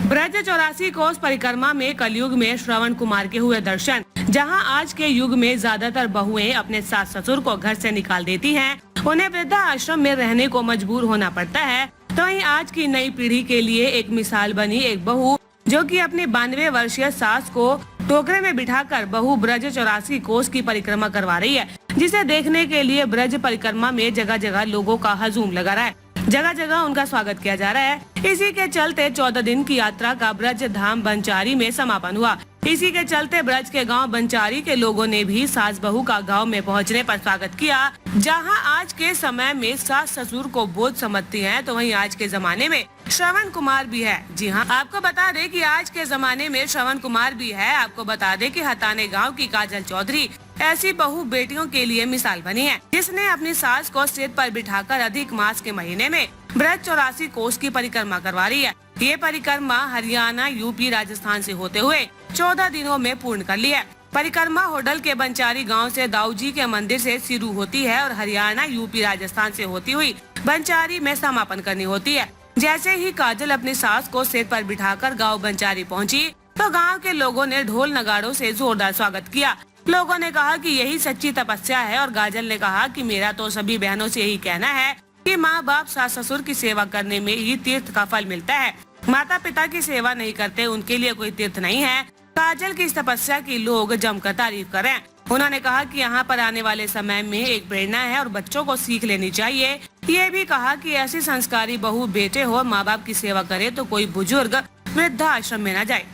ब्रज 84 कोस परिक्रमा में कलयुग में श्रवण कुमार के हुए दर्शन। जहां आज के युग में ज्यादातर बहुएं अपने सास ससुर को घर से निकाल देती हैं, उन्हें वृद्धा आश्रम में रहने को मजबूर होना पड़ता है। तो वहीं आज की नई पीढ़ी के लिए एक मिसाल बनी एक बहू, जो कि अपनी 92 वर्षीय सास को टोकरे में बिठाकर बहू ब्रज 84 कोस की परिक्रमा करवा रही है, जिसे देखने के लिए ब्रज परिक्रमा में जगह जगह लोगों का हजूम लगा रहा है। जगह जगह उनका स्वागत किया जा रहा है। इसी के चलते 14 दिन की यात्रा का ब्रज धाम बंचारी में समापन हुआ। इसी के चलते ब्रज के गांव बंचारी के लोगों ने भी सास बहू का गांव में पहुंचने पर स्वागत किया। जहां आज के समय में सास ससुर को बोझ समझती हैं, तो वहीं आज के जमाने में श्रवण कुमार भी है। जी हां, आपको बता दें कि आज के जमाने में श्रवण कुमार भी है। आपको बता दें कि हताने गांव की काजल चौधरी ऐसी बहू बेटियों के लिए मिसाल बनी है, जिसने अपनी सास को सिर पर बिठाकर अधिक मास के महीने में ब्रज 84 कोस की परिक्रमा करवा रही है। ये परिक्रमा हरियाणा, यूपी, राजस्थान से होते हुए 14 दिनों में पूर्ण कर ली है। परिक्रमा होडल के बंचारी गांव से दाऊ जी के मंदिर से शुरू होती है और हरियाणा, यूपी, राजस्थान से होती हुई बंचारी में समापन करनी होती है। जैसे ही काजल अपनी सास को सिर पर बिठाकर गांव बंचारी पहुंची, तो गांव के लोगों ने ढोल नगाड़ों से जोरदार स्वागत किया। लोगों ने कहा कि यही सच्ची तपस्या है और काजल ने कहा कि मेरा तो सभी बहनों से यही कहना है कि माँ बाप सास ससुर की सेवा करने में ही तीर्थ का फल मिलता है। माता पिता की सेवा नहीं करते उनके लिए कोई तीर्थ नहीं है। काजल की इस तपस्या की लोग जमकर तारीफ करें। उन्होंने कहा कि यहाँ पर आने वाले समय में एक प्रेरणा है और बच्चों को सीख लेनी चाहिए। ये भी कहा कि ऐसी संस्कारी बहू बेटे हो माँ बाप की सेवा करे तो कोई बुजुर्ग वृद्धा आश्रम में न जाए।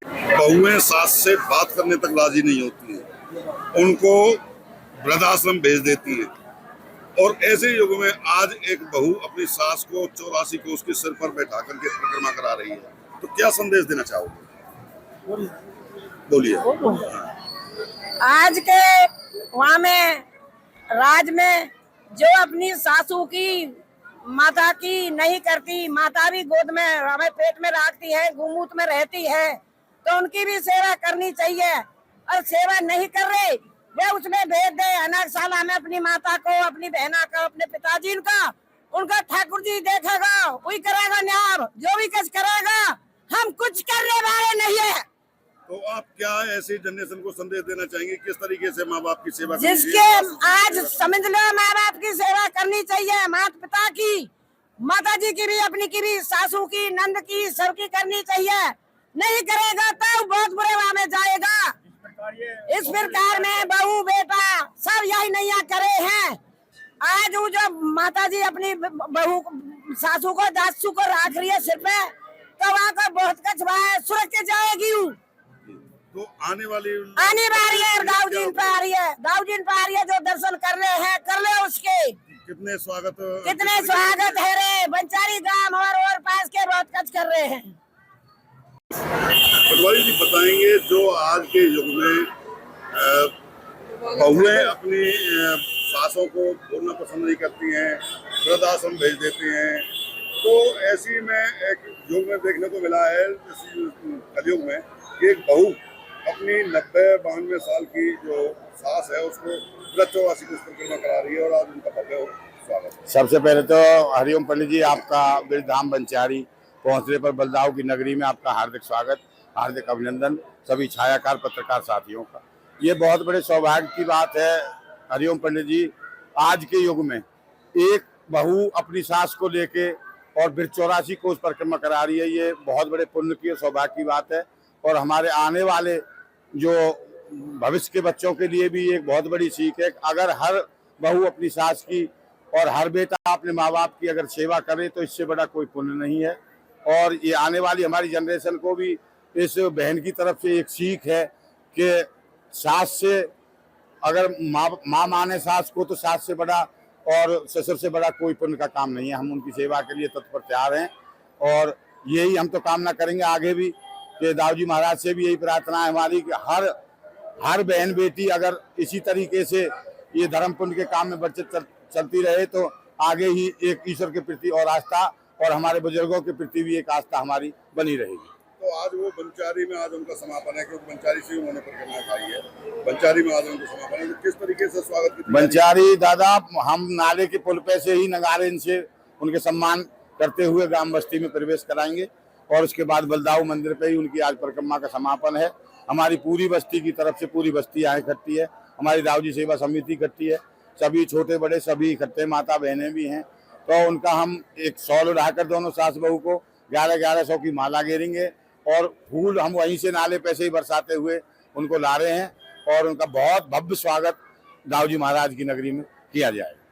बहुएं सास से बात करने तक राजी नहीं होती हैं, उनको वृद्धाश्रम भेज देती हैं। और ऐसे युग में आज एक बहू अपनी सास को 84 कोस के सिर पर बैठा करके परिक्रमा करा रही है, तो क्या संदेश देना चाहोगे? बोलिए। आज के वहाँ में राज में जो अपनी सासू की माता की नहीं करती, माता भी गोद में हमें पेट में रखती है, गुमूत में रहती है, तो उनकी भी सेवा करनी चाहिए। और सेवा नहीं कर रहे वे उसमें भेज दे अनाथ साला में अपनी माता को, अपनी बहना को, अपने पिताजी का, उनका ठाकुर जी देखेगा, वही करेगा न्याय, जो भी कुछ करेगा। हम कुछ करने वाले नहीं है। तो आप क्या ऐसी जनरेशन को संदेश देना चाहेंगे, किस तरीके से माँ बाप की सेवा जिसके आज समझ लो माँ बाप की सेवा करनी चाहिए, माता पिता की, माता जी की भी, अपनी की भी, सासू की, नंद की, सबकी करनी चाहिए। नहीं करेगा तो बहुत बुरे वहां में जाएगा। इस प्रकार में बहू बेटा सब यही नैया करे हैं। आज वो जो माता जी अपनी बहू सासू को, दासू को रख रही है सिर पे, तो वहाँ का बहुत कछ सुरक्षित जाएगी। तो आने वाली है दाऊदीन पे आ रही है, दाऊदीन पे आ रही है, जो दर्शन कर रहे हैं कर ले उसके। कितने स्वागत है रे बंचारी गांव और पास के बहुत कच कर रहे हैं। पटवारी जी बताएंगे, जो आज के युग में बहुएं अपनी सासों को बोलना पसंद नहीं करती हैं, वृद्धाश्रम भेज देती हैं, तो ऐसी में एक युग में देखने को मिला है, कलयुग में, कि एक बहू अपनी 90-92 साल की जो सास है उसको ब्रज 84 कोस परिक्रमा करा रही है और आज उनका भव्य स्वागत है। सबसे पहले तो हरिओम पंडित जी, आपका ब्रज धाम बंचारी पहुंचने पर बलदाऊ की नगरी में आपका हार्दिक स्वागत, हार्दिक अभिनंदन सभी छायाकार पत्रकार साथियों का। ये बहुत बड़े सौभाग्य की बात है हरिओम पंडित जी, आज के युग में एक बहू अपनी सास को लेके और ब्रज 84 कोस परिक्रमा करा रही है। ये बहुत बड़े पुण्य की सौभाग्य की बात है और हमारे आने वाले जो भविष्य के बच्चों के लिए भी एक बहुत बड़ी सीख है। अगर हर बहू अपनी सास की और हर बेटा अपने माँ बाप की अगर सेवा करे तो इससे बड़ा कोई पुण्य नहीं है। और ये आने वाली हमारी जनरेशन को भी इस बहन की तरफ से एक सीख है कि सास से अगर माँ माने सास को, तो सास से बड़ा और ससुर से बड़ा कोई पुण्य का काम नहीं है। हम उनकी सेवा के लिए तत्पर तैयार हैं और यही हम तो कामना करेंगे आगे भी कि दाऊ जी महाराज से भी यही प्रार्थना है हमारी कि हर बहन बेटी अगर इसी तरीके से ये धर्म पुण्य के काम में बचत चलती रहे तो आगे ही एक ईश्वर के प्रति और आस्था और हमारे बुजुर्गों के प्रति भी एक आस्था हमारी बनी रहेगी। तो आज वो बंचारी में आज उनका समापन है, क्योंकि बंचारी से उन्होंने परिक्रमा कराई है, बंचारी में आज उनका समापन है, तो किस तरीके से स्वागत की? बंचारी दादा, हम नाले के पुल पे से ही नगारे इनसे उनके सम्मान करते हुए ग्राम बस्ती में प्रवेश कराएंगे और उसके बाद बलदाऊ मंदिर पे ही उनकी आज परिक्रमा का समापन है। हमारी पूरी बस्ती की तरफ से पूरी बस्ती यहाँ इकट्ठी है, हमारी रावजी सेवा समिति इकट्ठी है, सभी छोटे बड़े सभी इकट्ठे, माता बहनें भी हैं। तो उनका हम एक शॉल उड़ाकर दोनों सास बहू को 1100 की माला घेरेंगे और फूल हम वहीं से नाले पैसे ही बरसाते हुए उनको ला रहे हैं और उनका बहुत भव्य स्वागत दाऊजी महाराज की नगरी में किया जाएगा।